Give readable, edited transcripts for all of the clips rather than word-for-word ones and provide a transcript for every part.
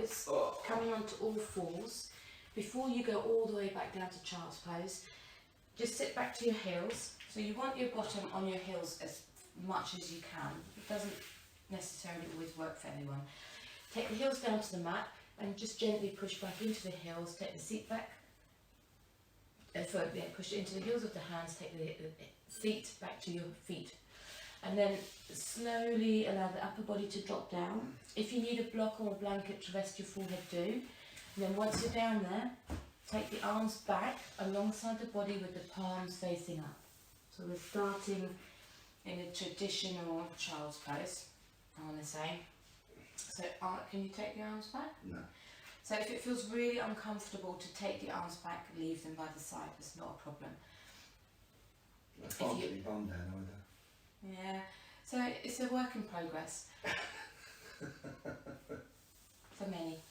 pose, coming onto all fours. Before you go all the way back down to child's pose, just sit back to your heels. So you want your bottom on your heels as much as you can. It doesn't necessarily always work for everyone. Take the heels down to the mat and just gently push back into the heels. Take the seat back. Push it into the heels of the hands. Take the feet back to your feet. And then slowly allow the upper body to drop down. If you need a block or a blanket to rest your forehead, do. And then once you're down there, take the arms back alongside the body with the palms facing up. So we're starting in a traditional child's pose, I want to say. So can you take the arms back? No. So if it feels really uncomfortable to take the arms back, leave them by the side. It's not a problem. I can't get my bum down either. Yeah, so it's a work in progress. For many.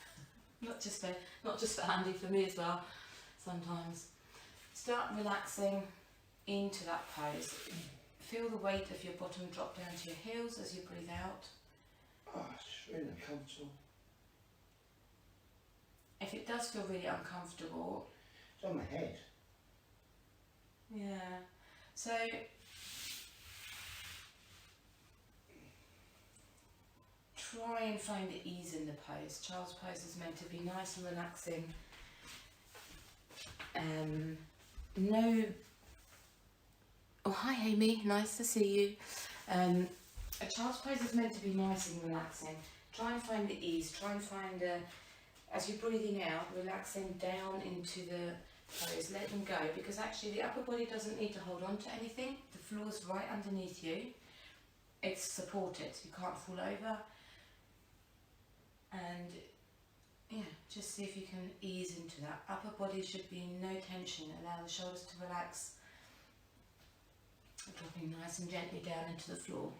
Not just for Andy, for me as well, sometimes. Start relaxing into that pose. Feel the weight of your bottom drop down to your heels as you breathe out. Oh, it's really uncomfortable. If it does feel really uncomfortable... It's on my head. Yeah, so... try and find the ease in the pose. Child's pose is meant to be nice and relaxing. Oh, hi Amy, nice to see you. A child's pose is meant to be nice and relaxing. Try and find the ease. Try and find, as you're breathing out, relaxing down into the pose. Let them go, because actually the upper body doesn't need to hold on to anything. The floor's right underneath you. It's supported. You can't fall over. And yeah, just see if you can ease into that. Upper body should be no tension. Allow the shoulders to relax. Dropping nice and gently down into the floor.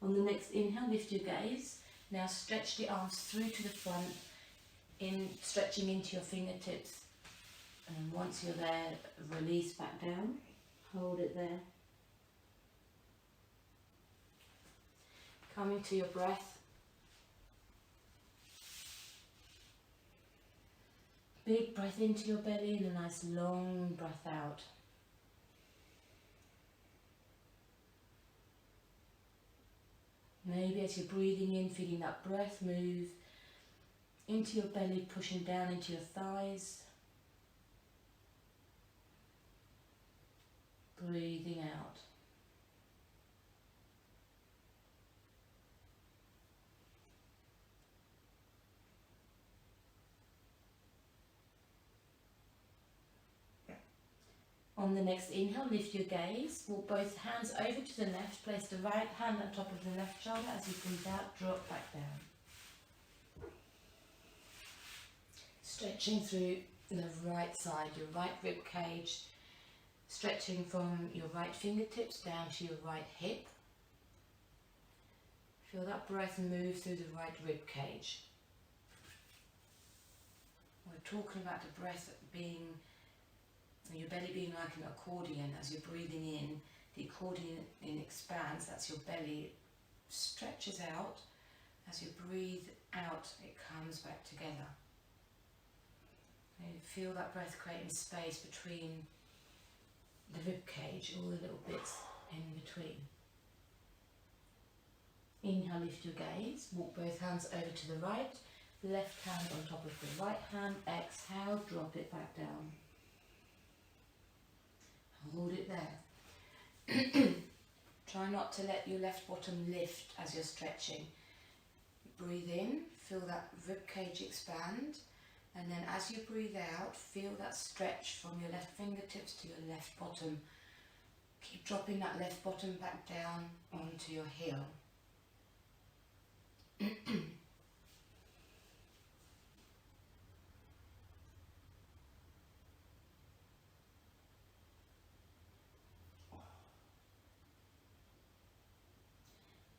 On the next inhale, lift your gaze. Now stretch the arms through to the front, stretching into your fingertips. And once you're there, release back down. Hold it there. Coming to your breath. Big breath into your belly and a nice long breath out. Maybe as you're breathing in, feeling that breath move into your belly, pushing down into your thighs. Breathing out. On the next inhale, lift your gaze. Walk both hands over to the left. Place the right hand on top of the left shoulder. As you breathe out, drop back down. Stretching through the right side, your right rib cage. Stretching from your right fingertips down to your right hip. Feel that breath move through the right rib cage. We're talking about the breath being... your belly being like an accordion. As you're breathing in, the accordion expands, that's your belly, stretches out. As you breathe out, it comes back together. And you feel that breath creating space between the rib cage, all the little bits in between. Inhale, lift your gaze, walk both hands over to the right, left hand on top of the right hand, exhale, drop it back down. Hold it there. Try not to let your left bottom lift as you're stretching. Breathe in, feel that rib cage expand, and then as you breathe out, feel that stretch from your left fingertips to your left bottom. Keep dropping that left bottom back down onto your heel.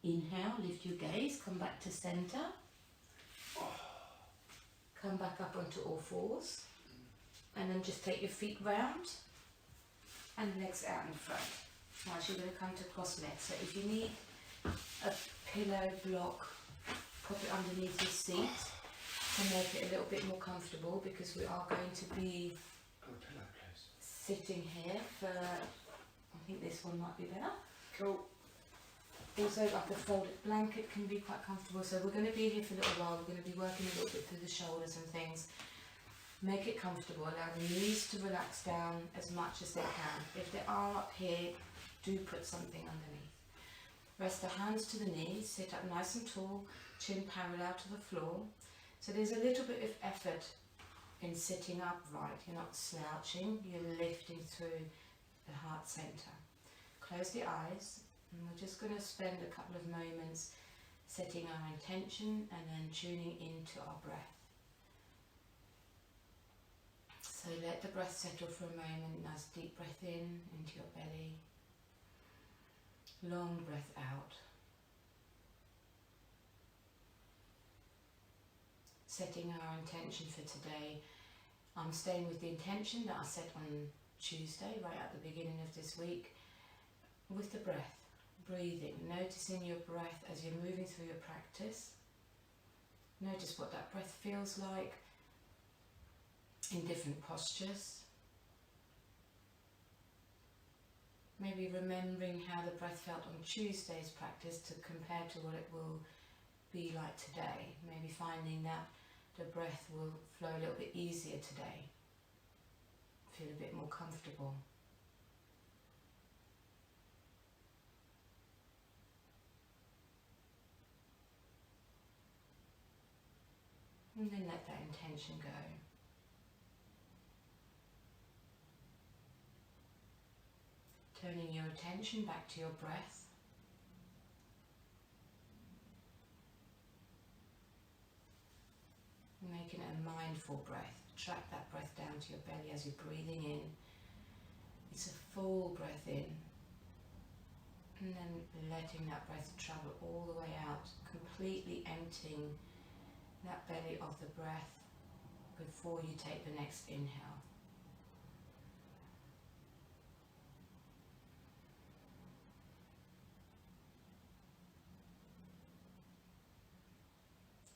Inhale, lift your gaze, come back to center. Come back up onto all fours. And then just take your feet round and legs out in front. Now you're going to come to cross legs. So if you need a pillow block, pop it underneath your seat. to make it a little bit more comfortable, because we are going to be Got a pillow, please. sitting here for, I think this one might be better. Cool. Also, like a folded blanket can be quite comfortable. So we're going to be here for a little while. We're going to be working a little bit through the shoulders and things. Make it comfortable. Allow the knees to relax down as much as they can. If they are up here, do put something underneath. Rest the hands to the knees. Sit up nice and tall. Chin parallel to the floor. So there's a little bit of effort in sitting upright. You're not slouching. You're lifting through the heart center. Close the eyes. And we're just going to spend a couple of moments setting our intention and then tuning into our breath. So let the breath settle for a moment. Nice deep breath in into your belly. Long breath out. Setting our intention for today. I'm staying with the intention that I set on Tuesday, right at the beginning of this week, with the breath. Breathing, noticing your breath as you're moving through your practice. Notice what that breath feels like in different postures. Maybe remembering how the breath felt on Tuesday's practice to compare to what it will be like today. Maybe finding that the breath will flow a little bit easier today. Feel a bit more comfortable. And then let that intention go. Turning your attention back to your breath. Making it a mindful breath. Track that breath down to your belly as you're breathing in. It's a full breath in. And then letting that breath travel all the way out, completely emptying that belly of the breath before you take the next inhale.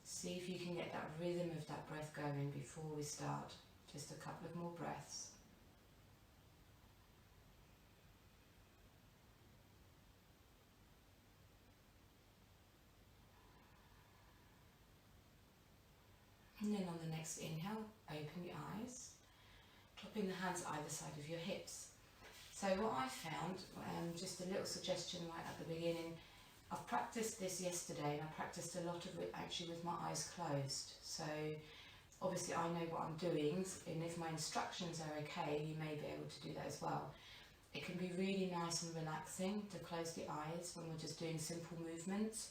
See if you can get that rhythm of that breath going before we start. Just a couple of more breaths. And then on the next inhale, open your eyes, dropping the hands either side of your hips. So what I found, just a little suggestion right at the beginning, I've practiced this yesterday and I practiced a lot of it actually with my eyes closed. So obviously I know what I'm doing, and if my instructions are okay, you may be able to do that as well. It can be really nice and relaxing to close the eyes when we're just doing simple movements,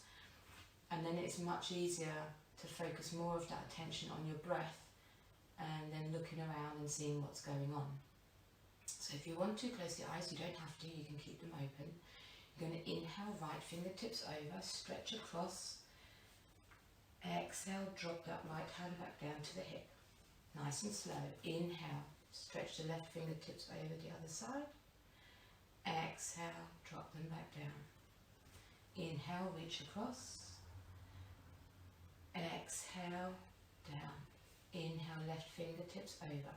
and then it's much easier to focus more of that attention on your breath and then looking around and seeing what's going on. So if you want to close the eyes, you don't have to, you can keep them open. You're going to inhale, right fingertips over, stretch across. Exhale, drop that right hand back down to the hip. Nice and slow. Inhale, stretch the left fingertips over the other side. Exhale, drop them back down. Inhale, reach across. Exhale, down. Inhale, left fingertips over.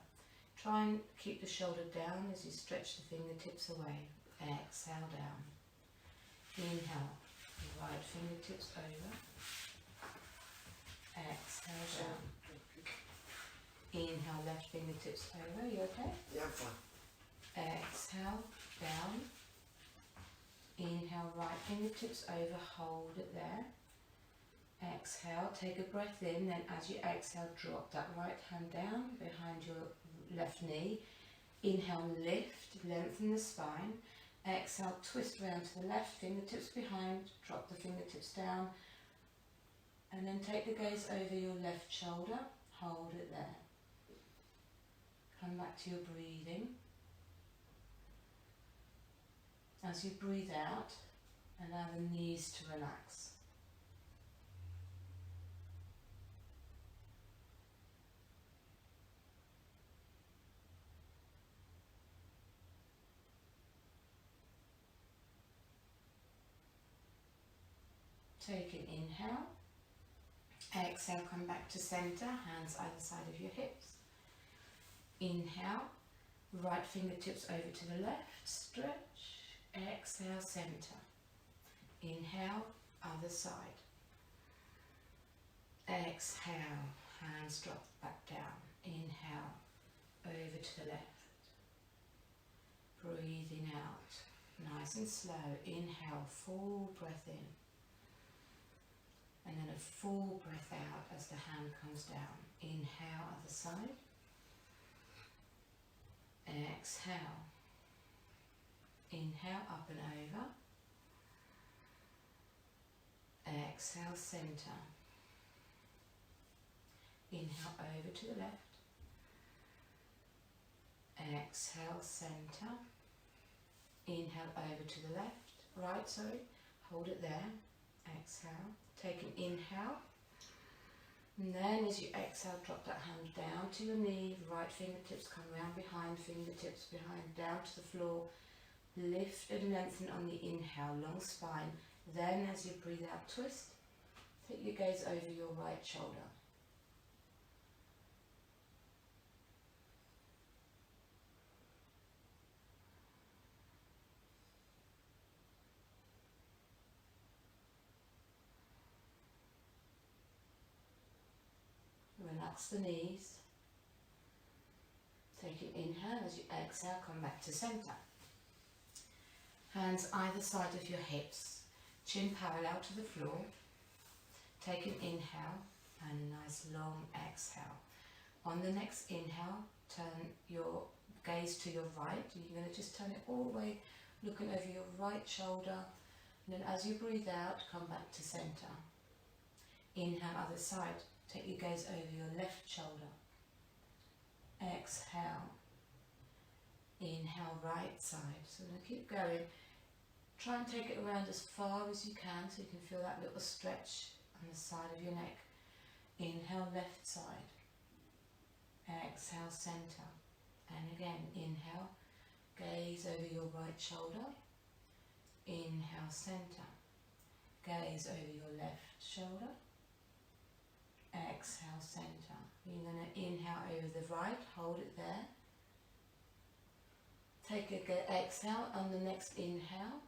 Try and keep the shoulder down as you stretch the fingertips away. Exhale, down. Inhale, right fingertips over. Exhale, down. Inhale, left fingertips over. You okay? Yeah, I'm fine. Exhale, down. Inhale, right fingertips over. Hold it there. Exhale, take a breath in, then as you exhale, drop that right hand down behind your left knee. Inhale, lift, lengthen the spine. Exhale, twist round to the left, fingertips behind, drop the fingertips down, and then take the gaze over your left shoulder, hold it there. Come back to your breathing. As you breathe out, allow the knees to relax. Take an inhale, Exhale, come back to centre, hands either side of your hips. Inhale, right fingertips over to the left, stretch. Exhale, centre. Inhale, other side. Exhale, hands drop back down. Inhale, over to the left. Breathing out, nice and slow. Inhale, full breath in. And then a full breath out as the hand comes down. Inhale, other side. Exhale. Inhale, up and over. Exhale, centre. Inhale, over to the left. Exhale, centre. Inhale, over to the left. Right, sorry. Hold it there. Exhale. Take an inhale. And then as you exhale, drop that hand down to your knee. Right fingertips come round behind, fingertips behind, down to the floor. Lift and lengthen on the inhale, long spine. Then as you breathe out, twist. Take your gaze over your right shoulder. Relax the knees. Take an inhale. As you exhale, come back to centre. Hands either side of your hips. Chin parallel to the floor. Take an inhale and a nice long exhale. On the next inhale, turn your gaze to your right. You're going to just turn it all the way, looking over your right shoulder. And then as you breathe out, come back to centre. Inhale, other side. Take your gaze over your left shoulder. Exhale. Inhale, right side. So we're going to keep going. Try and take it around as far as you can so you can feel that little stretch on the side of your neck. Inhale, left side. Exhale, centre. And again, inhale. Gaze over your right shoulder. Inhale, centre. Gaze over your left shoulder. Exhale, centre. You're going to inhale over the right, hold it there. Take a good exhale on the next inhale.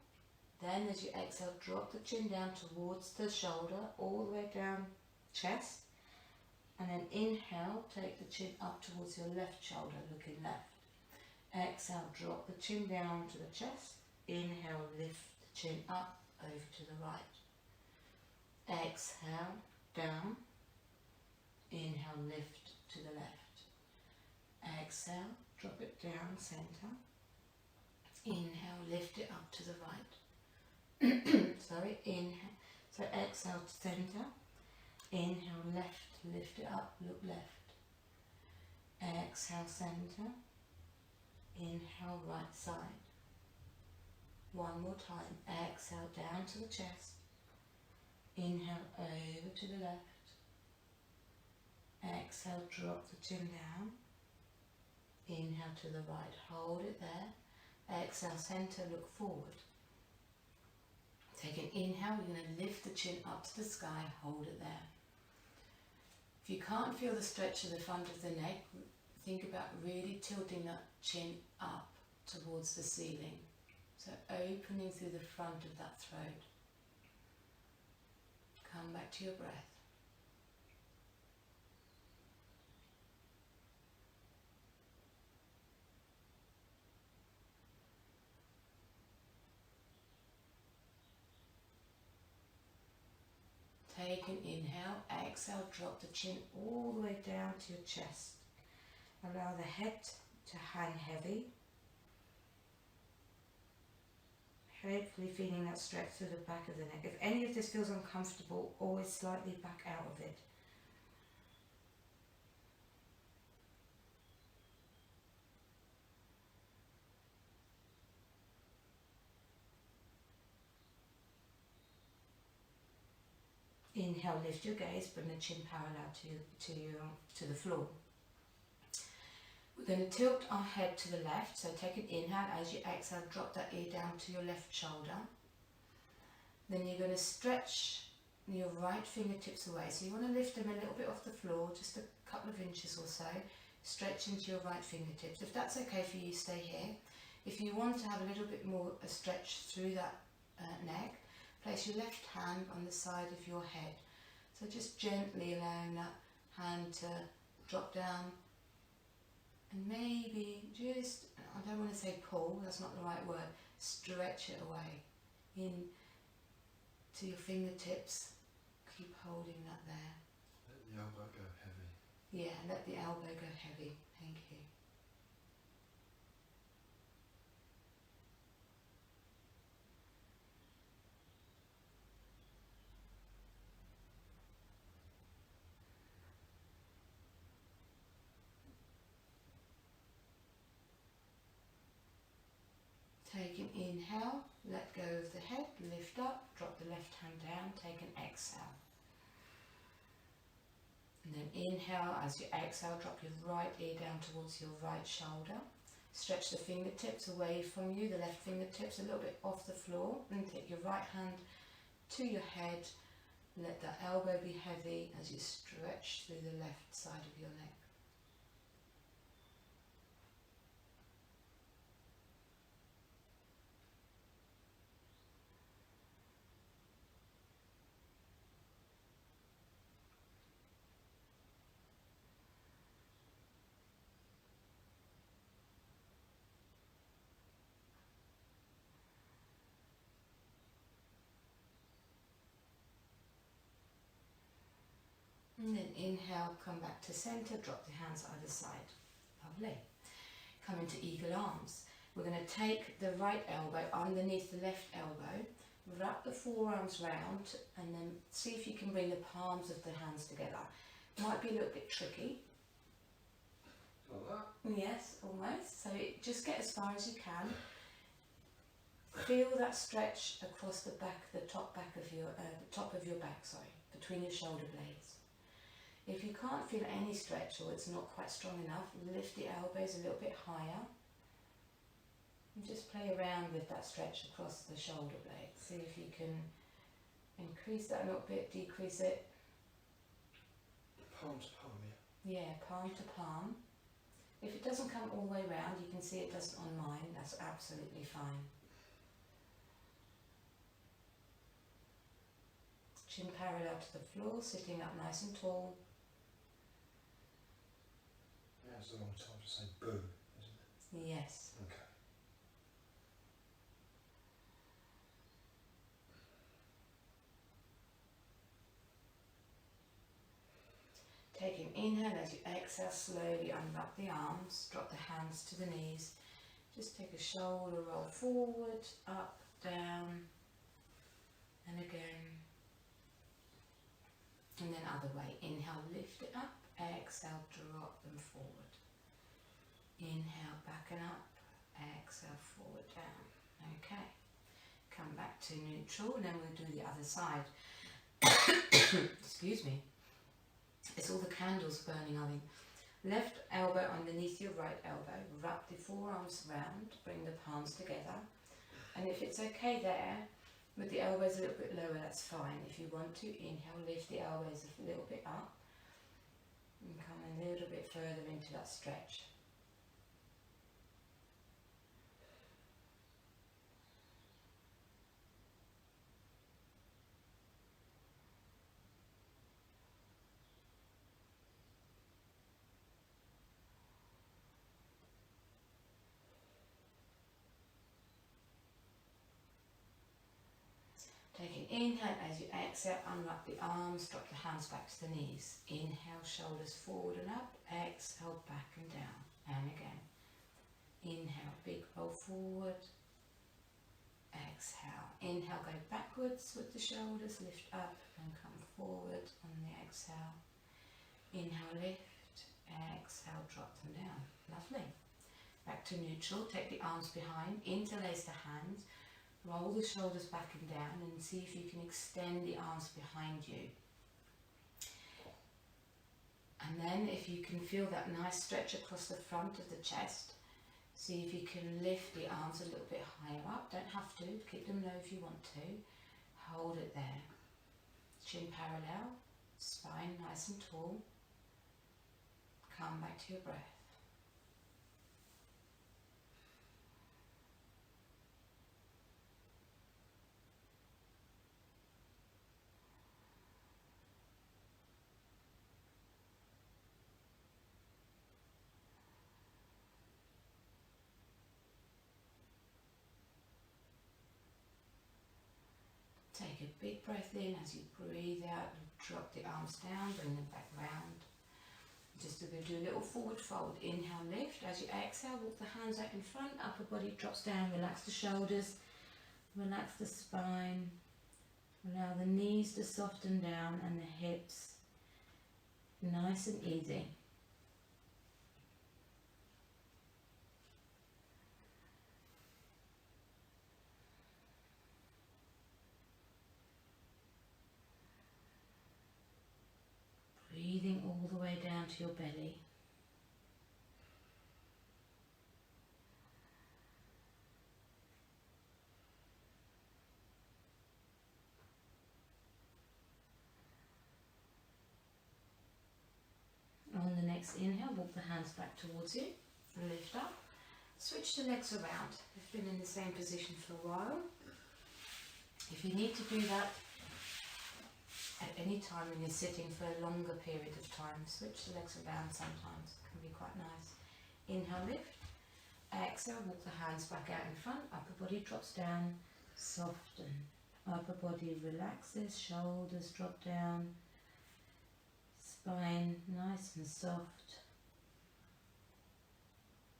Then as you exhale, drop the chin down towards the shoulder, all the way down chest. And then inhale, take the chin up towards your left shoulder, looking left. Exhale, drop the chin down to the chest. Inhale, lift the chin up over to the right. Exhale, down. Inhale, lift to the left. Exhale, drop it down, centre. Inhale, lift it up to the right. Sorry, inhale. So exhale, centre. Inhale, left, lift it up, look left. Exhale, centre. Inhale, right side. One more time. Exhale, down to the chest. Inhale, over to the left. Exhale, drop the chin down. Inhale to the right, hold it there. Exhale, centre, look forward. Take an inhale, we're going to lift the chin up to the sky, hold it there. If you can't feel the stretch of the front of the neck, think about really tilting that chin up towards the ceiling. So opening through the front of that throat. Come back to your breath. Take an inhale, exhale, drop the chin all the way down to your chest. Allow the head to hang heavy. Hopefully feeling that stretch through the back of the neck. If any of this feels uncomfortable, always slightly back out of it. Inhale, lift your gaze, bring the chin parallel to the floor. We're going to tilt our head to the left, so take an inhale. As you exhale, drop that ear down to your left shoulder. Then you're going to stretch your right fingertips away. So you want to lift them a little bit off the floor, just a couple of inches or so. Stretch into your right fingertips. If that's okay for you, stay here. If you want to have a little bit more a stretch through that neck, place your left hand on the side of your head. So just gently allowing that hand to drop down, and maybe just, I don't want to say pull, that's not the right word, stretch it away in to your fingertips. Keep holding that there. Let the elbow go heavy. Yeah, let the elbow go heavy. Thank you. Take an inhale, let go of the head, lift up, drop the left hand down, take an exhale. And then inhale, as you exhale, drop your right ear down towards your right shoulder. Stretch the fingertips away from you, the left fingertips a little bit off the floor, and take your right hand to your head. Let the elbow be heavy as you stretch through the left side of your neck. And then inhale, come back to centre, drop the hands either side. Lovely. Come into eagle arms. We're going to take the right elbow underneath the left elbow, wrap the forearms round, and then see if you can bring the palms of the hands together. Might be a little bit tricky. Like that? Yes, almost. So just get as far as you can. Feel that stretch across the back, the top of your back, between your shoulder blades. If you can't feel any stretch or it's not quite strong enough, lift the elbows a little bit higher and just play around with that stretch across the shoulder blades. See if you can increase that a little bit, decrease it. Palm to palm, yeah. Yeah, palm to palm. If it doesn't come all the way around, you can see it doesn't on mine, that's absolutely fine. Chin parallel to the floor, sitting up nice and tall. Now's the wrong time to say boo, isn't it? Yes. Okay. Take an inhale as you exhale, slowly unwrap the arms, drop the hands to the knees. Just take a shoulder roll forward, up, down, and again. And then other way. Inhale, lift it up, exhale, drop them forward. Inhale, back and up, exhale, forward, down. Okay. Come back to neutral, and then we'll do the other side. Excuse me. It's all the candles burning, I think. Left elbow underneath your right elbow. Wrap the forearms round, bring the palms together. And if it's okay there, with the elbows a little bit lower, that's fine. If you want to, inhale, lift the elbows a little bit up. And come a little bit further into that stretch. Take an inhale as you exhale, unwrap the arms, drop the hands back to the knees. Inhale, shoulders forward and up, exhale, back and down, and again. Inhale, big roll forward, exhale. Inhale, go backwards with the shoulders, lift up and come forward on the exhale. Inhale, lift, exhale, drop them down. Lovely. Back to neutral, take the arms behind, interlace the hands, roll the shoulders back and down, and see if you can extend the arms behind you. And then if you can feel that nice stretch across the front of the chest, see if you can lift the arms a little bit higher up. Don't have to, keep them low if you want to. Hold it there. chin parallel, spine nice and tall. Come back to your breath. Take a big breath in. As you breathe out, drop the arms down, bring them back round. Just going to do a little forward fold. Inhale, lift. As you exhale, walk the hands out in front, upper body drops down, relax the shoulders, relax the spine, allow the knees to soften down and the hips, nice and easy. Breathing all the way down to your belly. On the next inhale, walk the hands back towards you, lift up, switch the legs around. You've been in the same position for a while. If you need to do that at any time when you're sitting for a longer period of time, switch the legs around sometimes, it can be quite nice. Inhale, lift, exhale, walk the hands back out in front, upper body drops down, soften, upper body relaxes, shoulders drop down, spine nice and soft.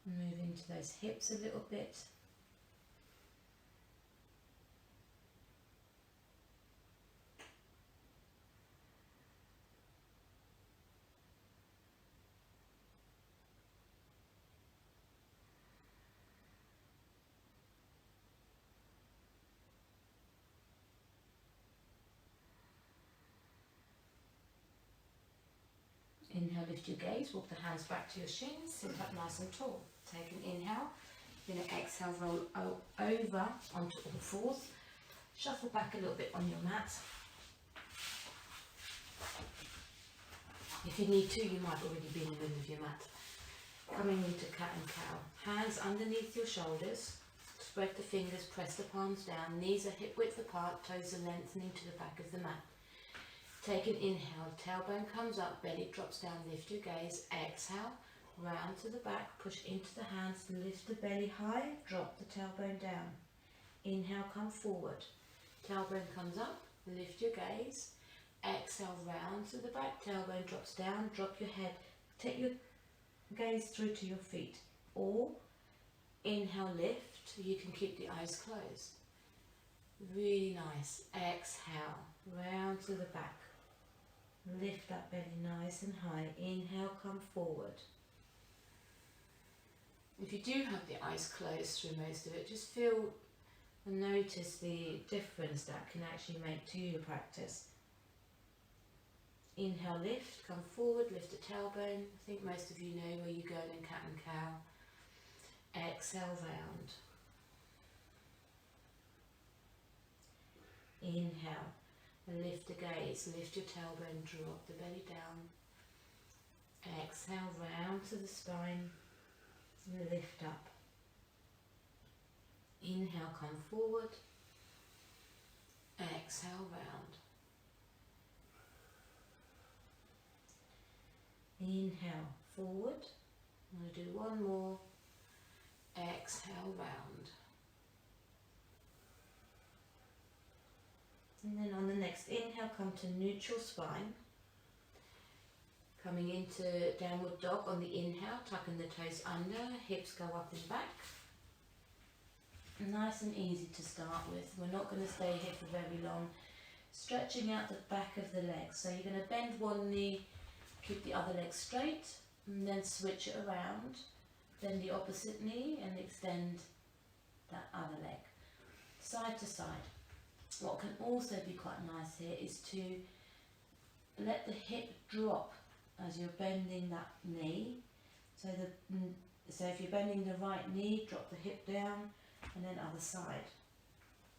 Move into those hips a little bit. Inhale, lift your gaze, walk the hands back to your shins, sit up nice and tall. Take an inhale, then an exhale, roll over onto all fours. Shuffle back a little bit on your mat. If you need to, you might already be in the middle of your mat. Coming into cat and cow. Hands underneath your shoulders. Spread the fingers, press the palms down. Knees are hip width apart, toes are lengthening to the back of the mat. Take an inhale, tailbone comes up, belly drops down, lift your gaze, exhale, round to the back, push into the hands, lift the belly high, drop the tailbone down. Inhale, come forward, tailbone comes up, lift your gaze, exhale, round to the back, tailbone drops down, drop your head, take your gaze through to your feet, or inhale, lift, you can keep the eyes closed. Really nice, exhale, round to the back. Lift that belly nice and high. Inhale, come forward. If you do have the eyes closed through most of it, just feel and notice the difference that can actually make to your practice. Inhale, lift, come forward, lift the tailbone. I think most of you know where you're going in cat and cow. Exhale, round. Inhale. Lift the gaze, lift your tailbone, drop the belly down. Exhale, round to the spine, lift up. Inhale, come forward. Exhale, round. Inhale, forward. I'm going to do one more. Exhale, round. And then on the next inhale, come to neutral spine. Coming into downward dog on the inhale, tucking the toes under, hips go up and back. Nice and easy to start with. We're not going to stay here for very long. Stretching out the back of the legs. So you're going to bend one knee, keep the other leg straight, and then switch it around. Bend the opposite knee and extend that other leg. Side to side. What can also be quite nice here is to let the hip drop as you're bending that knee. So if you're bending the right knee, drop the hip down, and then other side.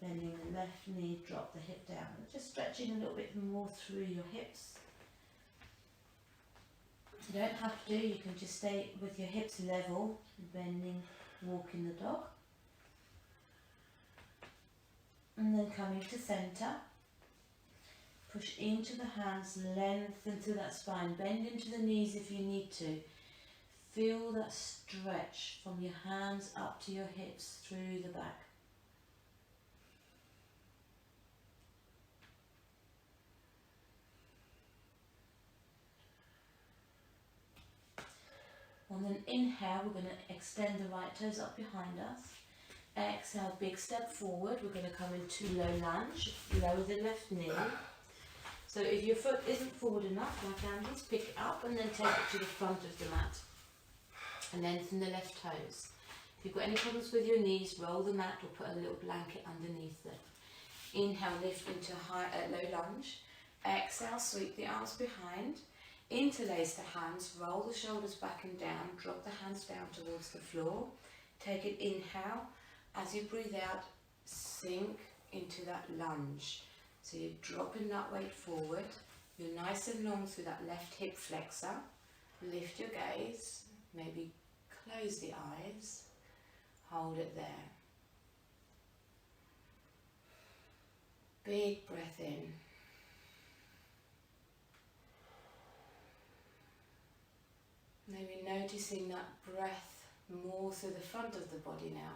Bending the left knee, drop the hip down. Just stretching a little bit more through your hips. You don't have to, you can just stay with your hips level, bending, walking the dog. And then coming to centre. Push into the hands, lengthen through that spine, bend into the knees if you need to. Feel that stretch from your hands up to your hips through the back. On an inhale, we're going to extend the right toes up behind us. Exhale, big step forward. We're going to come into low lunge, lower the left knee. So if your foot isn't forward enough, like Andy's, pick it up and then take it to the front of the mat. And lengthen the left toes. If you've got any problems with your knees, roll the mat or put a little blanket underneath it. Inhale, lift into low lunge. Exhale, sweep the arms behind. Interlace the hands, roll the shoulders back and down, drop the hands down towards the floor. Take an inhale. As you breathe out, sink into that lunge. So you're dropping that weight forward. You're nice and long through that left hip flexor. Lift your gaze, maybe close the eyes, hold it there. Big breath in. Maybe noticing that breath more through the front of the body now.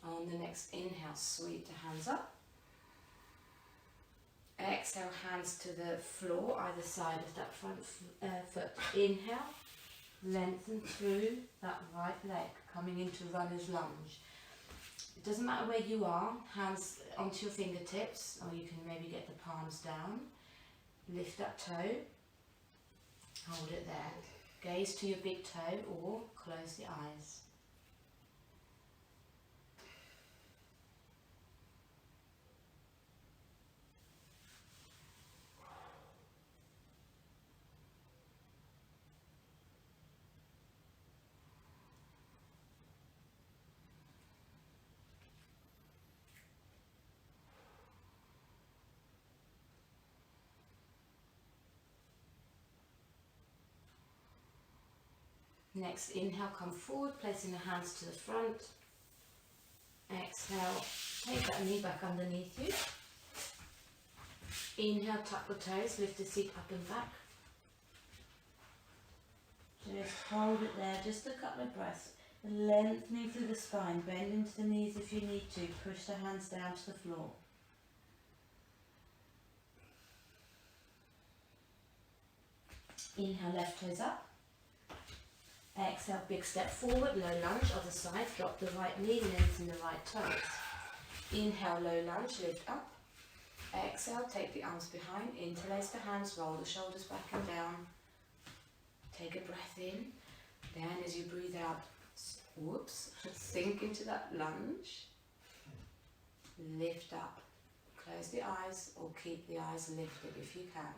On the next inhale, sweep the hands up. Exhale, hands to the floor, either side of that front foot. Inhale, lengthen through that right leg, coming into runner's lunge. It doesn't matter where you are, hands onto your fingertips, or you can maybe get the palms down. Lift that toe, hold it there. Gaze to your big toe or close the eyes. Next inhale, come forward, placing the hands to the front. Exhale, take that knee back underneath you. Inhale, tuck the toes, lift the seat up and back. Just hold it there, just a couple of breaths. Lengthening through the spine, bend into the knees if you need to. Push the hands down to the floor. Inhale, left toes up. Exhale, big step forward, low lunge, other side, drop the right knee, lengthen the right toes. Inhale, low lunge, lift up. Exhale, take the arms behind, interlace the hands, roll the shoulders back and down. Take a breath in. Then as you breathe out, whoops, sink into that lunge. Lift up. Close the eyes or keep the eyes lifted if you can.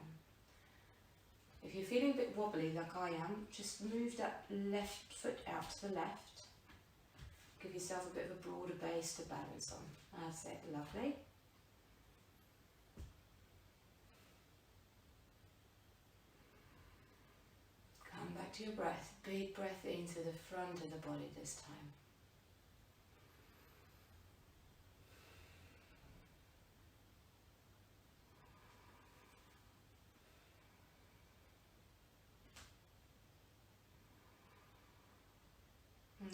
If you're feeling a bit wobbly like I am, just move that left foot out to the left. Give yourself a bit of a broader base to balance on. That's it, lovely. Come back to your breath. Big breath into the front of the body this time.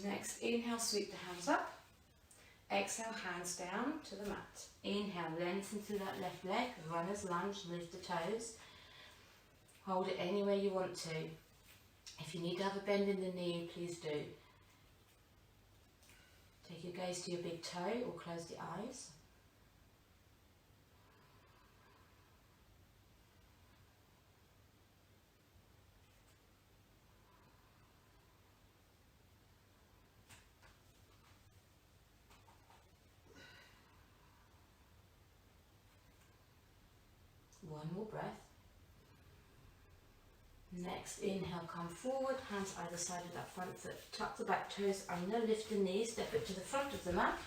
Next, inhale, sweep the hands up. Exhale, hands down to the mat. Inhale, lengthen through that left leg, runner's lunge, lift the toes. Hold it anywhere you want to. If you need to have a bend in the knee, please do. Take your gaze to your big toe or close the eyes. One more breath. Next inhale, come forward, hands either side of that front foot, tuck the back toes under, lift the knees, step it to the front of the mat,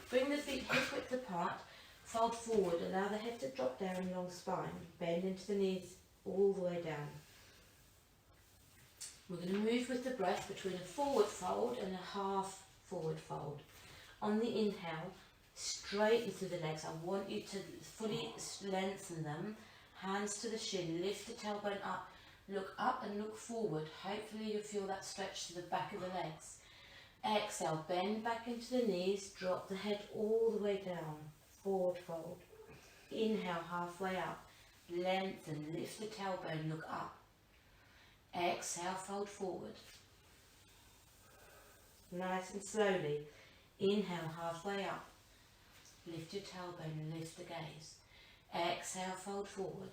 bring the feet hip width apart, fold forward, allow the head to drop down, long spine, bend into the knees all the way down. We're going to move with the breath between a forward fold and a half forward fold. On the inhale, straighten through the legs. I want you to fully lengthen them, hands to the shin, lift the tailbone up. Look up and look forward. Hopefully you'll feel that stretch to the back of the legs. Exhale, bend back into the knees, drop the head all the way down, forward fold. Inhale, halfway up, lengthen, lift the tailbone, look up. Exhale, fold forward. Nice and slowly. Inhale, halfway up, lift your tailbone, lift the gaze. Exhale, fold forward.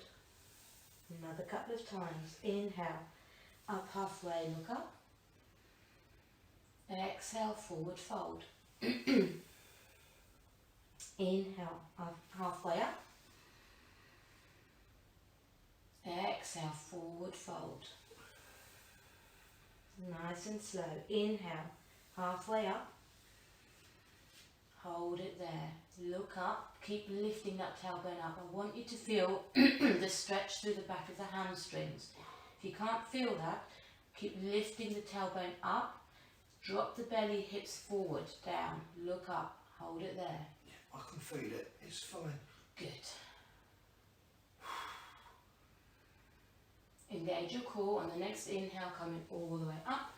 Another couple of times. Inhale, up halfway, look up. Exhale, forward fold. Inhale, up halfway up. Exhale, forward fold. Nice and slow. Inhale, halfway up. Hold it there. Look up. Keep lifting that tailbone up. I want you to feel the stretch through the back of the hamstrings. If you can't feel that, keep lifting the tailbone up. Drop the belly, hips forward, down. Look up. Hold it there. I can feel it. It's fine. Good. Engage your core on the next inhale, coming all the way up.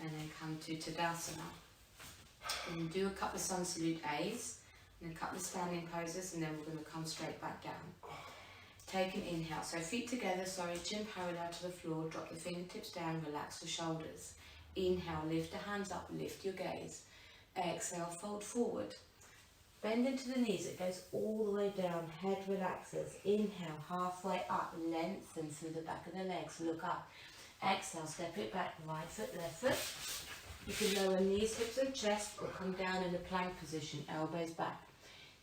And then come to Tadasana. And do a couple of sun salute A's and a couple of standing poses, and then we're going to come straight back down. Take an inhale, so feet together, chin parallel to the floor, drop the fingertips down, relax the shoulders. Inhale, lift the hands up, lift your gaze. Exhale, fold forward. Bend into the knees, it goes all the way down, head relaxes. Inhale, halfway up, lengthen through the back of the legs, look up. Exhale, step it back, right foot, left foot. You can lower knees, hips and chest, or come down in a plank position, elbows back.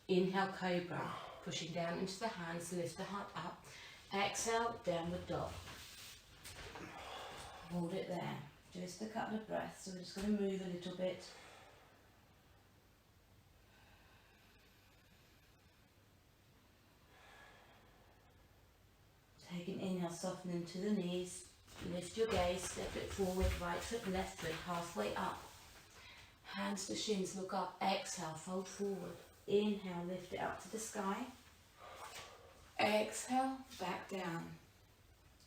Inhale, cobra, pushing down into the hands, lift the heart up. Exhale, downward dog. Hold it there. Just a couple of breaths, so we're just going to move a little bit. Take an inhale, soften into the knees. Lift your gaze, step it forward, right foot, left foot, halfway up. Hands to shins, look up. Exhale, fold forward. Inhale, lift it up to the sky. Exhale, back down.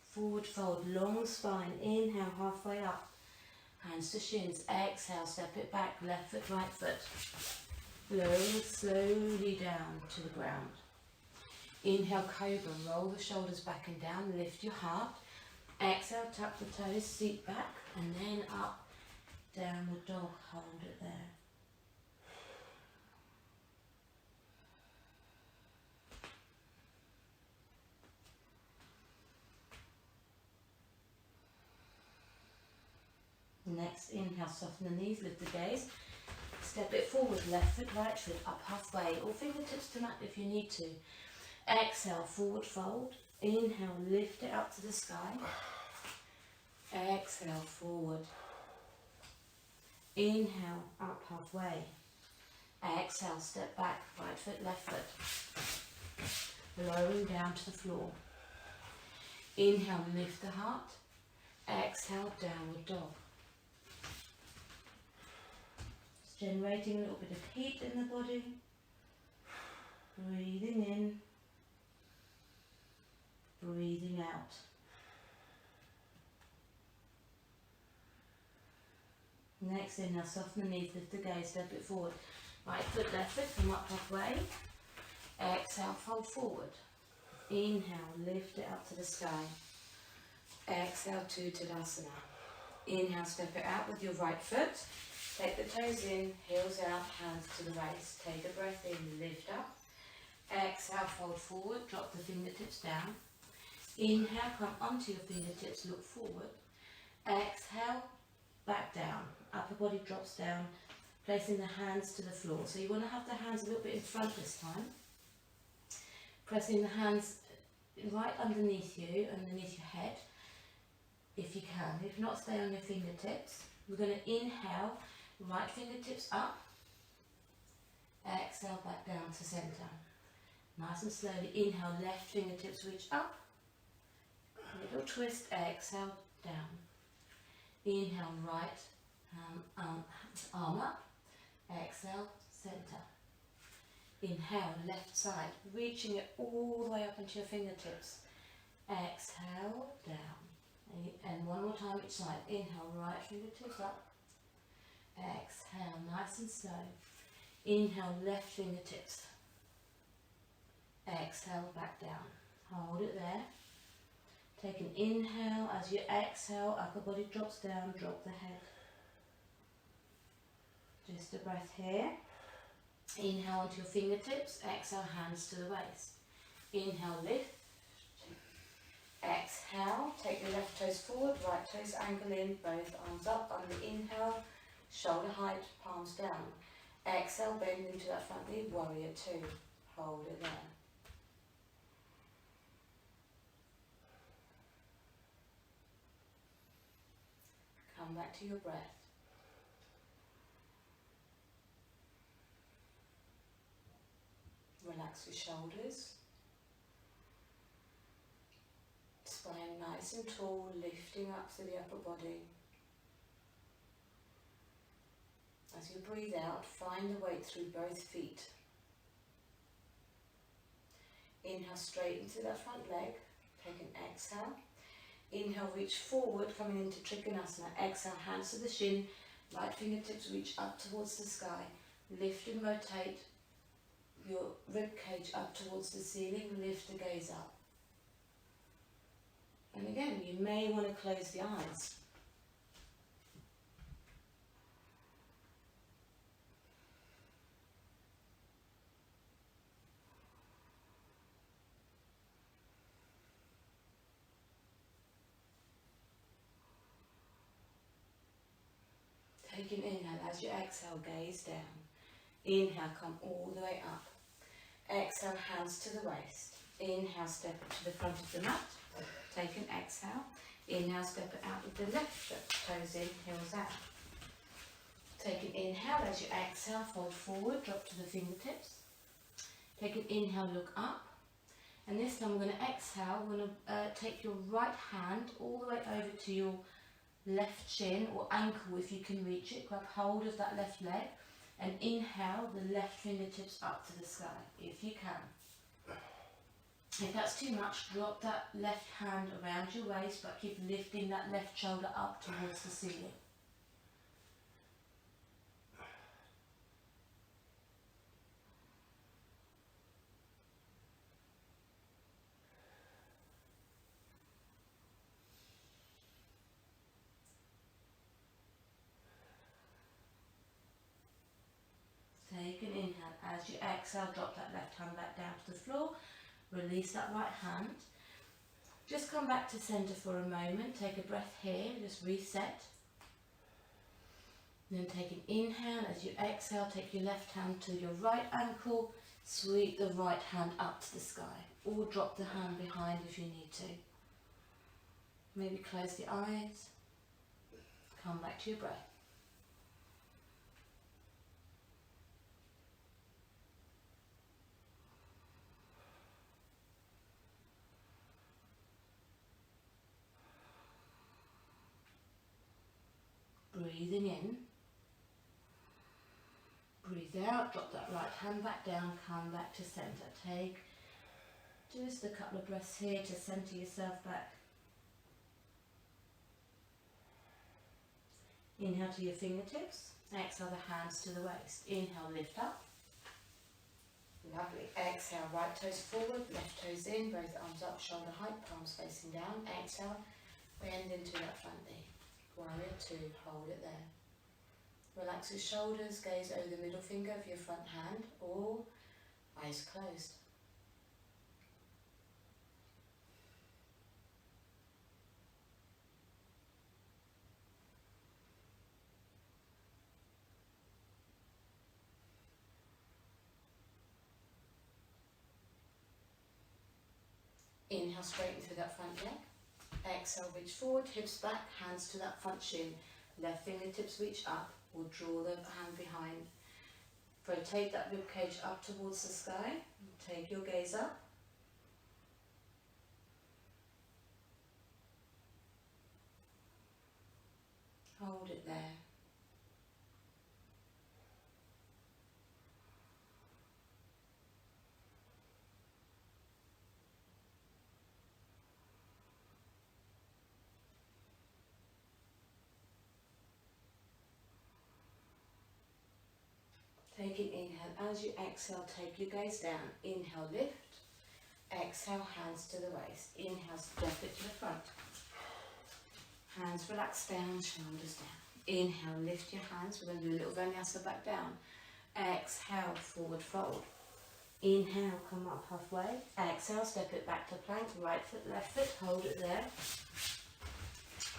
Forward fold, long spine. Inhale, halfway up. Hands to shins. Exhale, step it back, left foot, right foot. Lower slowly down to the ground. Inhale, cobra, roll the shoulders back and down, lift your heart. Exhale, tuck the toes, seat back, and then up, downward dog, hold it there. Next, inhale, soften the knees, lift the gaze. Step it forward, left foot, right foot, up halfway, or fingertips to mat if you need to. Exhale, forward fold. Inhale, lift it up to the sky. Exhale, forward. Inhale, up halfway. Exhale, step back, right foot, left foot. Lowering down to the floor. Inhale, lift the heart. Exhale, downward dog. Just generating a little bit of heat in the body. Breathing in. Breathing out. Next inhale, soften the knees, lift the gaze, step it forward. Right foot, left foot, come up halfway. Exhale, fold forward. Inhale, lift it up to the sky. Exhale to Tadasana. Inhale, step it out with your right foot. Take the toes in, heels out, hands to the waist. Take a breath in, lift up. Exhale, fold forward, drop the fingertips down. Inhale, come onto your fingertips, look forward. Exhale, back down. Upper body drops down, placing the hands to the floor. So you want to have the hands a little bit in front this time. Pressing the hands right underneath you, underneath your head, if you can. If not, stay on your fingertips. We're going to inhale, right fingertips up, exhale back down to centre. Nice and slowly inhale, left fingertips reach up, little twist, exhale down. Inhale, right arm up, exhale, centre. Inhale, left side, reaching it all the way up into your fingertips. Exhale, down. And one more time each side. Inhale, right fingertips up. Exhale, nice and slow. Inhale, left fingertips. Exhale, back down. Hold it there. Take an inhale. As you exhale, upper body drops down, drop the head. Just a breath here. Inhale onto your fingertips, exhale, hands to the waist. Inhale, lift. Exhale, take your left toes forward, right toes angle in, both arms up on the inhale, shoulder height, palms down. Exhale, bend into that front knee, warrior two. Hold it there. Come back to your breath. Relax your shoulders. Spine nice and tall, lifting up through the upper body. As you breathe out, find the weight through both feet. Inhale, straighten through that front leg. Take an exhale. Inhale, reach forward, coming into Trikonasana. Exhale, hands to the shin. Right fingertips reach up towards the sky. Lift and rotate your rib cage up towards the ceiling. Lift the gaze up. And again, you may want to close the eyes. Take an inhale. As you exhale, gaze down. Inhale, come all the way up. Exhale, hands to the waist. Inhale, step it to the front of the mat. Take an exhale. Inhale, step it out with the left foot. Toes in, heels out. Take an inhale. As you exhale, fold forward, drop to the fingertips. Take an inhale, look up. And this time we're going to exhale. We're going to take your right hand all the way over to your left shin or ankle if you can reach it. Grab hold of that left leg and inhale the left fingertips up to the sky if you can. If that's too much, drop that left hand around your waist but keep lifting that left shoulder up towards the ceiling. Take an inhale. As you exhale, drop that left hand back down to the floor. Release that right hand. Just come back to centre for a moment. Take a breath here. Just reset. Then take an inhale. As you exhale, take your left hand to your right ankle. Sweep the right hand up to the sky. Or drop the hand behind if you need to. Maybe close the eyes. Come back to your breath. Breathing in, breathe out, drop that right hand back down, come back to centre. Take just a couple of breaths here to centre yourself back. Inhale to your fingertips, exhale the hands to the waist. Inhale, lift up. Lovely. Exhale, right toes forward, left toes in, both arms up, shoulder height, palms facing down. Exhale, bend into that front knee. Warrior two, hold it there. Relax your shoulders, gaze over the middle finger of your front hand or eyes closed. Inhale, straighten through that front leg. Exhale, reach forward, hips back, hands to that front shin. Left fingertips reach up or draw the hand behind. Rotate that rib cage up towards the sky. Take your gaze up. Hold it there. Take an inhale. As you exhale, take your gaze down. Inhale, lift. Exhale, hands to the waist. Inhale, step it to the front. Hands relax down, shoulders down. Inhale, lift your hands. We're going to do a little Vinyasa back down. Exhale, forward fold. Inhale, come up halfway. Exhale, step it back to plank. Right foot, left foot, hold it there.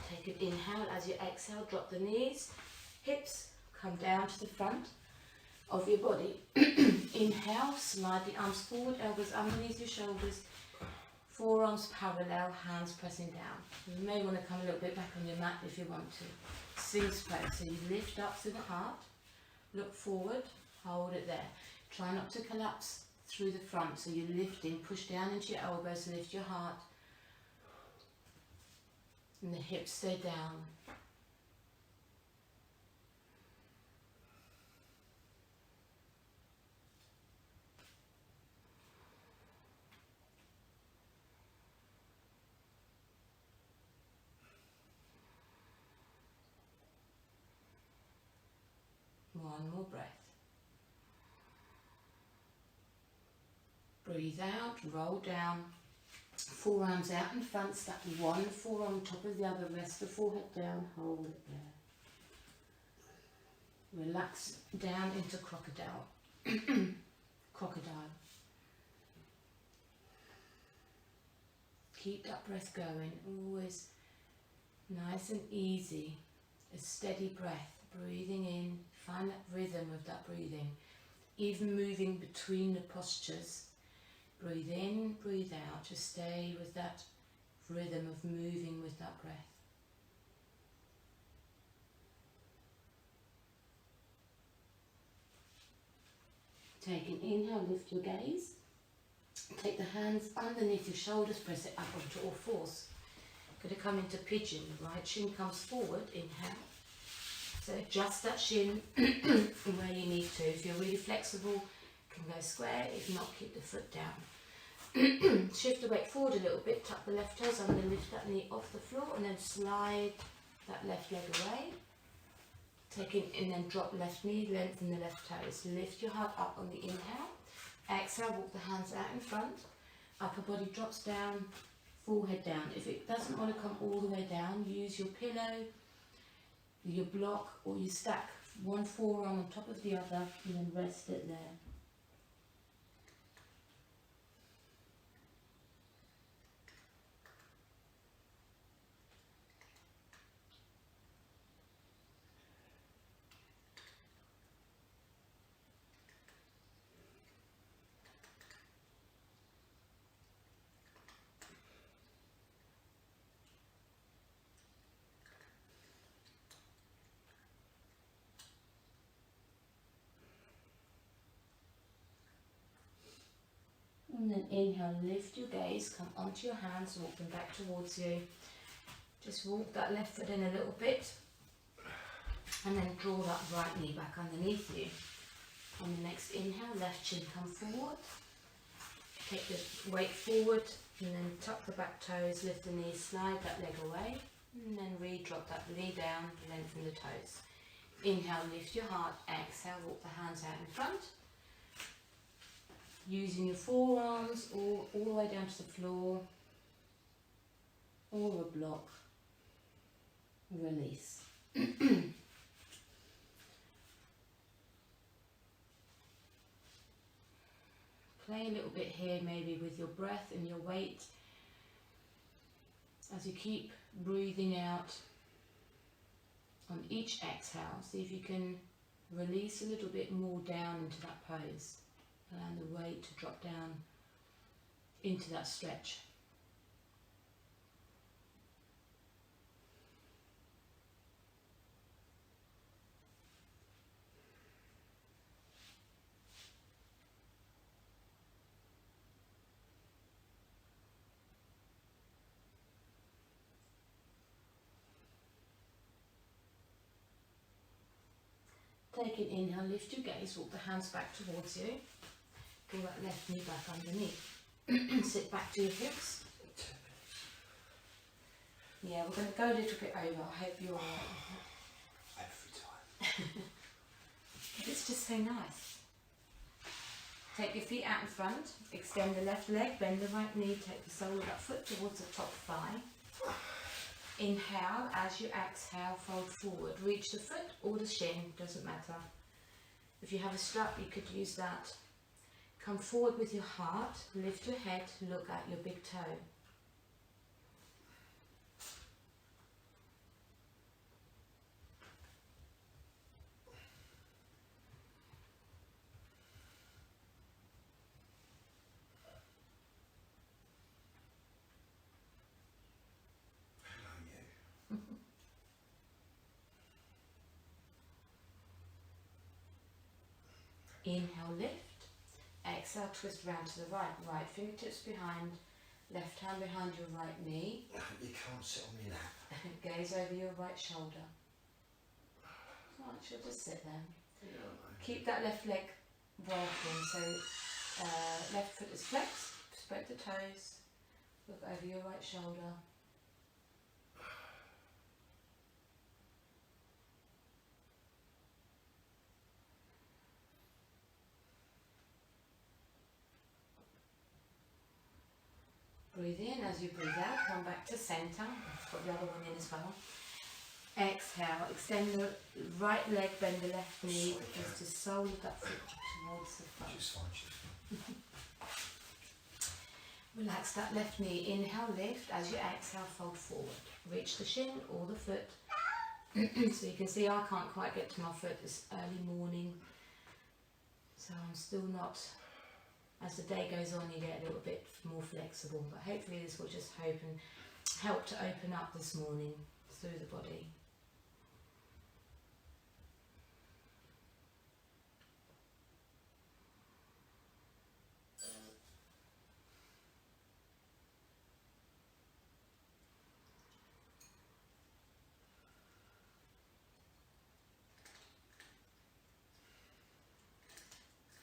Take an inhale. As you exhale, drop the knees. Hips come down to the front of your body. Inhale, slide the arms forward, elbows underneath your shoulders. Forearms parallel, hands pressing down. You may want to come a little bit back on your mat if you want to. Sphinx pose, so you lift up through the heart, look forward, hold it there. Try not to collapse through the front, so you're lifting, push down into your elbows, lift your heart, and the hips stay down. One more breath. Breathe out, roll down, forearms out in front, stack one forearm on top of the other, rest the forehead down, hold it there. Relax down into crocodile. Crocodile. Keep that breath going, always nice and easy, a steady breath, breathing in. Find that rhythm of that breathing, even moving between the postures. Breathe in, breathe out, just stay with that rhythm of moving with that breath. Take an inhale, lift your gaze. Take the hands underneath your shoulders, press it up onto all fours. Going to come into pigeon, right shin comes forward, inhale. So adjust that shin where you need to. If you're really flexible, you can go square. If not, keep the foot down. Shift the weight forward a little bit, tuck the left toes under, lift that knee off the floor, and then slide that left leg away. Take it and then drop left knee, lengthen the left toes. Lift your heart up on the inhale. Exhale, walk the hands out in front. Upper body drops down, forehead down. If it doesn't want to come all the way down, use your pillow, your block, or you stack one forearm on top of the other and then rest it there. And then inhale, lift your gaze, come onto your hands, walk them back towards you. Just walk that left foot in a little bit and then draw that right knee back underneath you. On the next inhale, left shin come forward. Take the weight forward and then tuck the back toes, lift the knees, slide that leg away and then re-drop that knee down, lengthen the toes. Inhale, lift your heart, exhale, walk the hands out in front. Using your forearms all the way down to the floor, or a block, release. Play a little bit here maybe with your breath and your weight as you keep breathing out on each exhale. See if you can release a little bit more down into that pose. Allow the weight to drop down into that stretch. Take an inhale, lift your gaze, walk the hands back towards you. Pull that left knee back underneath. Sit back to your hips. Yeah, we're going to go a little bit over. I hope you're alright. Every time. It's just so nice. Take your feet out in front, extend the left leg, bend the right knee, take the sole of that foot towards the top thigh. Inhale, as you exhale, fold forward. Reach the foot or the shin, doesn't matter. If you have a strap, you could use that. Come forward with your heart, lift your head, look at your big toe. Inhale, lift. Exhale, twist round to the right. Right fingertips behind, left hand behind your right knee. You can't sit on me lap. Gaze over your right shoulder. Right, she'll just sit there. Yeah, Keep that left leg working. So left foot is flexed. Spread the toes. Look over your right shoulder. Breathe in. As you breathe out, come back to centre. Let's put the other one in as well. Exhale, extend the right leg, bend the left knee, just to sole of that foot towards the front. she's fine, she's fine. Relax that left knee. Inhale, lift. As you exhale, fold forward. Reach the shin or the foot. So you can see I can't quite get to my foot. It's early morning, so I'm still not. As the day goes on, you get a little bit more flexible, but hopefully this will just help to open up this morning through the body.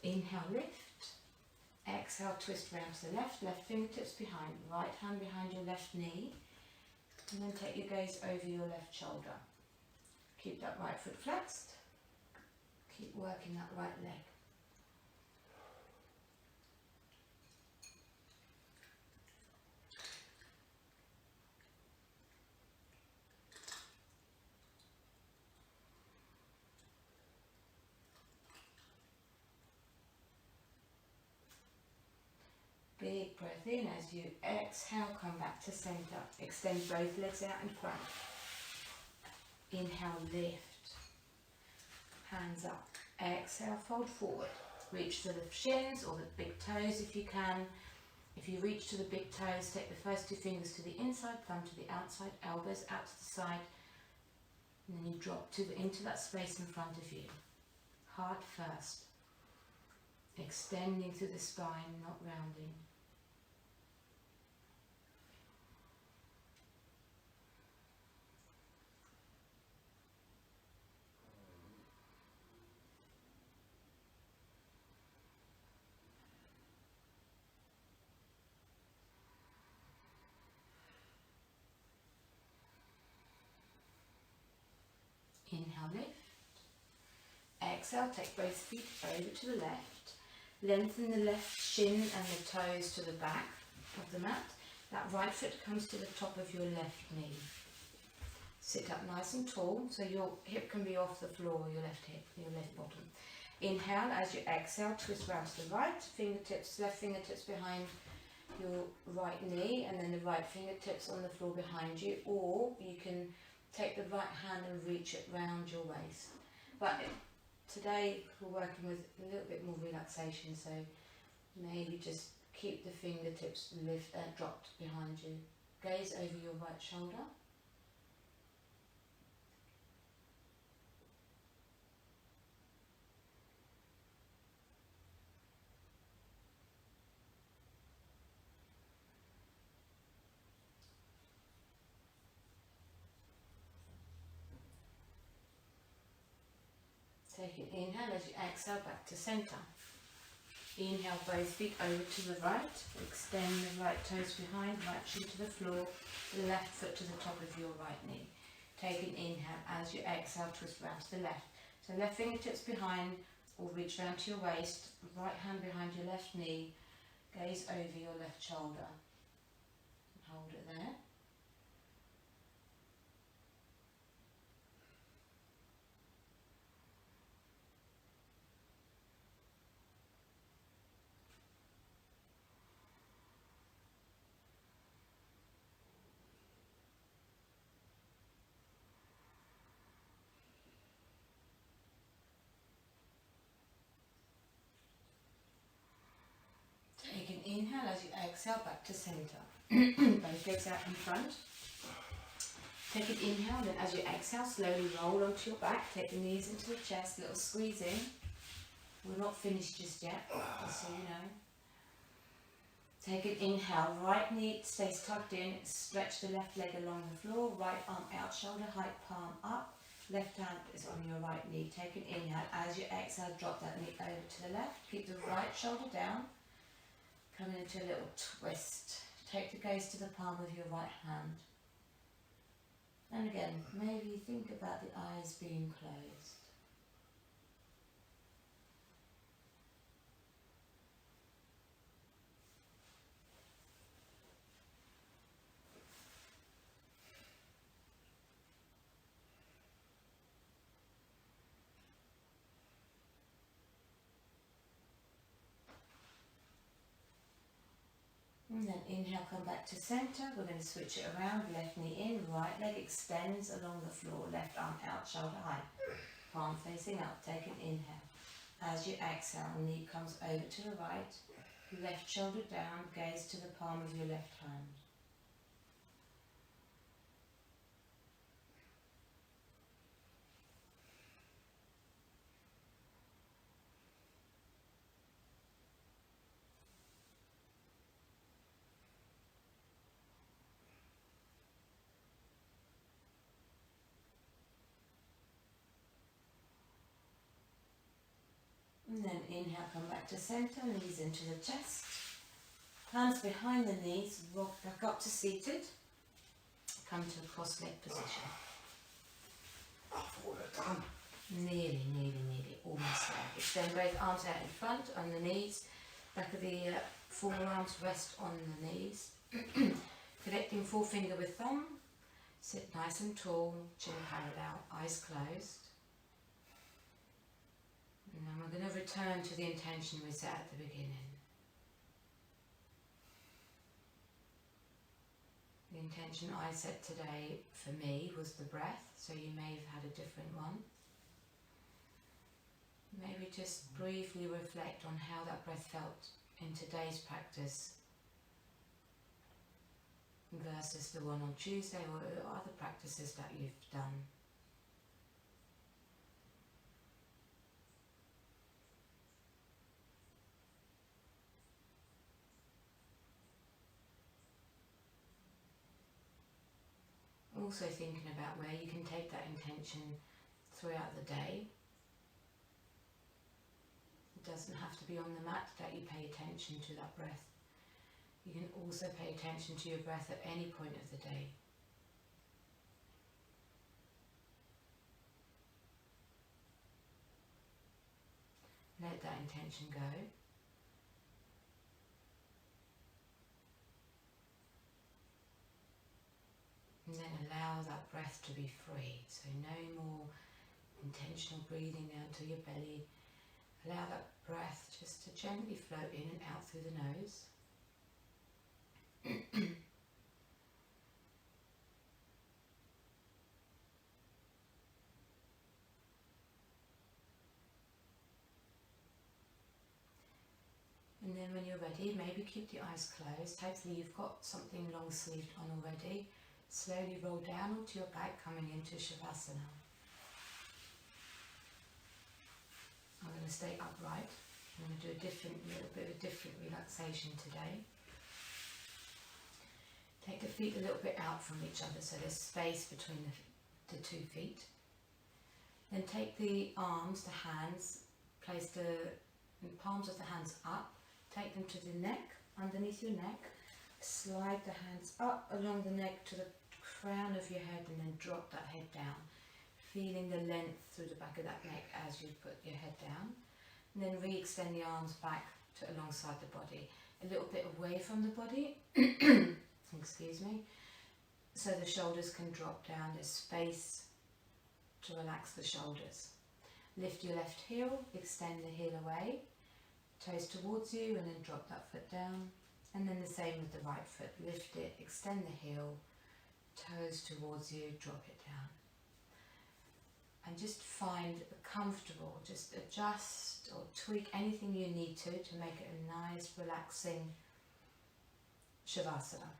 Inhale, lift. Exhale, twist round to the left, left fingertips behind, right hand behind your left knee, and then take your gaze over your left shoulder. Keep that right foot flexed, keep working that right leg. Big breath in. As you exhale, come back to centre. Extend both legs out in front. Inhale, lift. Hands up. Exhale, fold forward. Reach to the shins or the big toes if you can. If you reach to the big toes, take the first two fingers to the inside, thumb to the outside, elbows out to the side. And then you drop into that space in front of you. Heart first. Extending through the spine, not rounding. Inhale, lift. Exhale, take both feet over to the left. Lengthen the left shin and the toes to the back of the mat. That right foot comes to the top of your left knee. Sit up nice and tall so your hip can be off the floor, your left hip, your left bottom. Inhale, as you exhale, twist round to the right, left fingertips behind your right knee, and then the right fingertips on the floor behind you, or you can take the right hand and reach it round your waist. But today we're working with a little bit more relaxation, so maybe just keep the fingertips dropped behind you. Gaze over your right shoulder. Take an inhale as you exhale back to centre. Inhale both feet over to the right. Extend the right toes behind, right shin to the floor, the left foot to the top of your right knee. Take an inhale as you exhale, twist round to the left. So left fingertips behind or reach round to your waist, right hand behind your left knee, gaze over your left shoulder. Hold it there. Take an inhale as you exhale back to centre. Both legs out in front. Take an inhale, then as you exhale, slowly roll onto your back. Take the knees into the chest, little squeeze in. We're not finished just yet, just so you know. Take an inhale, right knee stays tucked in, stretch the left leg along the floor, right arm out, shoulder height, palm up. Left hand is on your right knee. Take an inhale, as you exhale, drop that knee over to the left. Keep the right shoulder down. Come into a little twist. Take the gaze to the palm of your right hand. And again, maybe think about the eyes being closed. And then inhale, come back to centre. We're going to switch it around. Left knee in, right leg extends along the floor. Left arm out, shoulder height. Palm facing up. Take an inhale. As you exhale, knee comes over to the right. Left shoulder down, gaze to the palm of your left hand. And then inhale, come back to centre, knees into the chest. Hands behind the knees, rock back up to seated. Come to a cross leg position. I thought we were done. Nearly, almost there. Extend both arms out in front on the knees. Back of the forearms rest on the knees. Connecting forefinger with thumb. Sit nice and tall, chin parallel, eyes closed. And then we're going to return to the intention we set at the beginning. The intention I set today for me was the breath, so you may have had a different one. Maybe just briefly reflect on how that breath felt in today's practice versus the one on Tuesday or other practices that you've done. Also thinking about where you can take that intention throughout the day. It doesn't have to be on the mat that you pay attention to that breath. You can also pay attention to your breath at any point of the day. Let that intention go. And then allow that breath to be free. So no more intentional breathing down to your belly. Allow that breath just to gently flow in and out through the nose. And then when you're ready, maybe keep the eyes closed. Hopefully you've got something long sleeved on already. Slowly roll down onto your back, coming into Shavasana. I'm going to stay upright. I'm going to do a little bit of a different relaxation today. Take the feet a little bit out from each other so there's space between the two feet. Then take the arms, the hands, place the palms of the hands up, take them to the neck, underneath your neck, slide the hands up along the neck to the crown of your head, and then drop that head down, feeling the length through the back of that neck as you put your head down. And then re-extend the arms back to alongside the body, a little bit away from the body, excuse me, so the shoulders can drop down. There's space to relax the shoulders. Lift your left heel, extend the heel away, toes towards you, and then drop that foot down. And then the same with the right foot, lift it, extend the heel, toes towards you, drop it down. And just find comfortable, just adjust or tweak anything you need to make it a nice, relaxing Shavasana.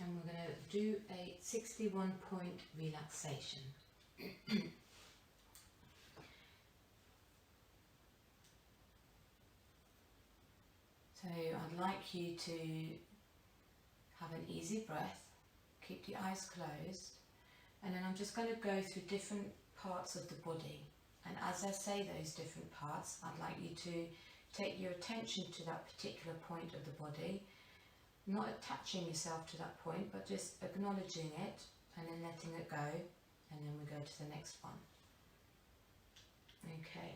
And we're going to do a 61-point relaxation. So I'd like you to have an easy breath, keep the eyes closed, and then I'm just going to go through different parts of the body. And as I say those different parts, I'd like you to take your attention to that particular point of the body, not attaching yourself to that point, but just acknowledging it and then letting it go, and then we go to the next one. Okay.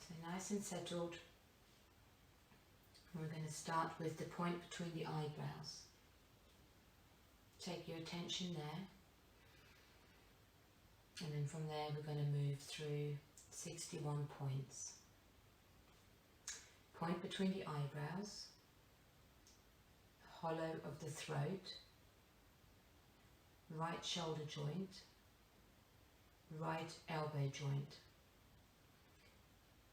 So nice and settled. We're going to start with the point between the eyebrows. Take your attention there. And then from there we're going to move through 61 points. Point between the eyebrows, hollow of the throat, right shoulder joint, right elbow joint,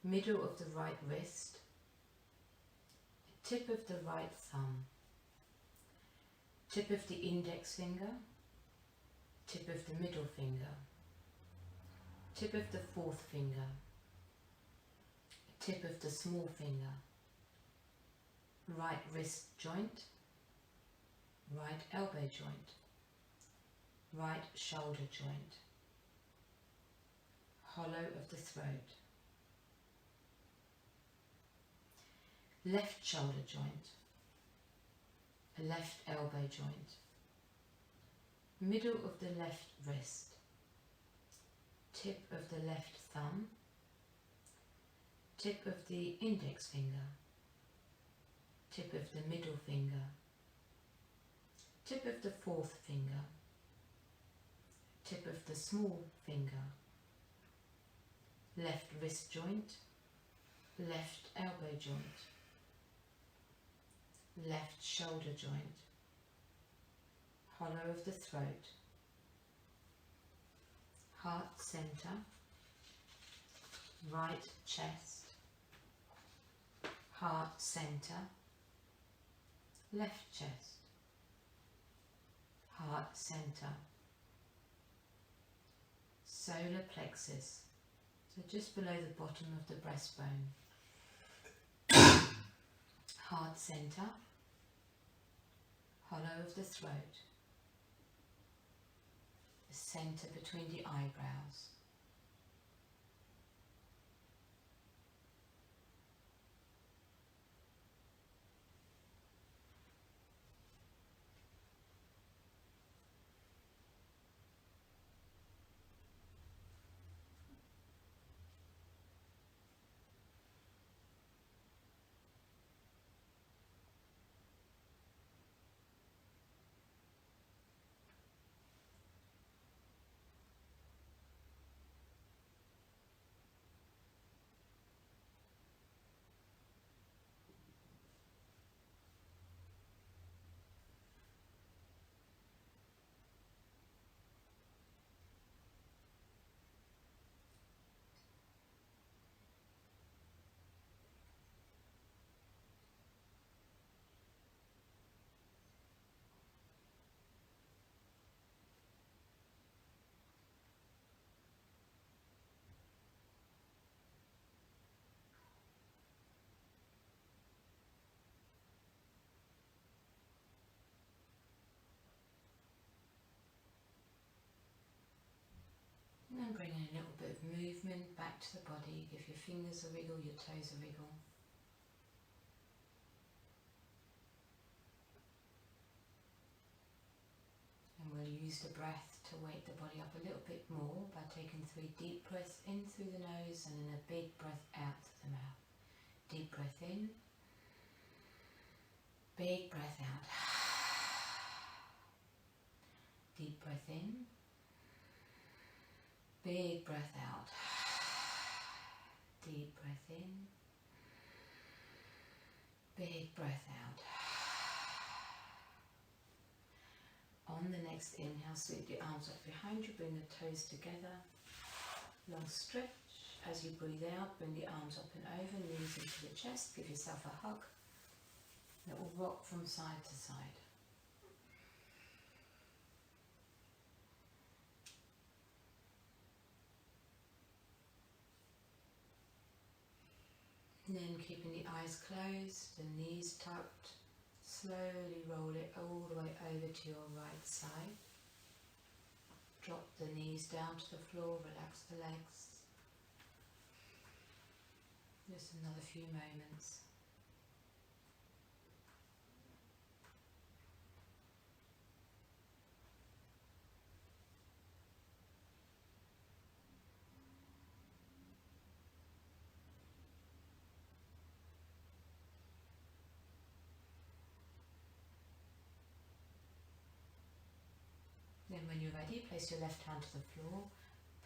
middle of the right wrist, tip of the right thumb, tip of the index finger, tip of the middle finger, tip of the fourth finger, tip of the small finger, right wrist joint, right elbow joint, right shoulder joint, hollow of the throat, left shoulder joint, left elbow joint, middle of the left wrist, tip of the left thumb, tip of the index finger, tip of the middle finger, tip of the fourth finger, tip of the small finger, left wrist joint, left elbow joint, left shoulder joint, hollow of the throat, heart center, right chest, heart center, left chest, heart center, solar plexus, so just below the bottom of the breastbone, heart center, hollow of the throat, the center between the eyebrows. movement back to the body. Give your fingers a wriggle, your toes a wriggle. And we'll use the breath to wake the body up a little bit more by taking 3 deep breaths in through the nose and then a big breath out through the mouth. Deep breath in, big breath out. Deep breath in, big breath out. Deep breath in, big breath out. On the next inhale, sweep the arms up behind you, bring the toes together. Long stretch. As you breathe out, bring the arms up and over, knees into the chest, give yourself a hug. It will rock from side to side. And then keeping the eyes closed, the knees tucked, slowly roll it all the way over to your right side. Drop the knees down to the floor, relax the legs. Just another few moments. Then when you're ready, place your left hand to the floor,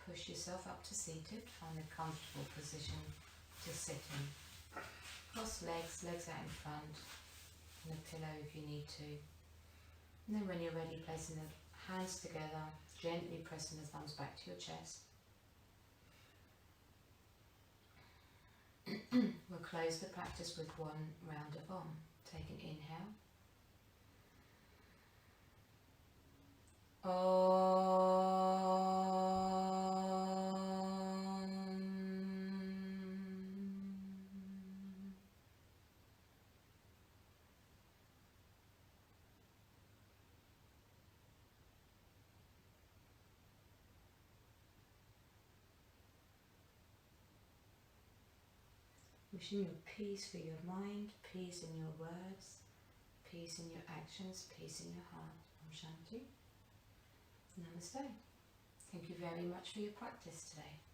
push yourself up to seated, find a comfortable position to sit in. Cross legs, legs out in front, and a pillow if you need to. And then when you're ready, placing the hands together, gently pressing the thumbs back to your chest. We'll close the practice with 1 round of Om. Take an inhale. Wishing you peace for your mind, peace in your words, peace in your actions, peace in your heart. Om Shanti. Namaste. Thank you very much for your practice today.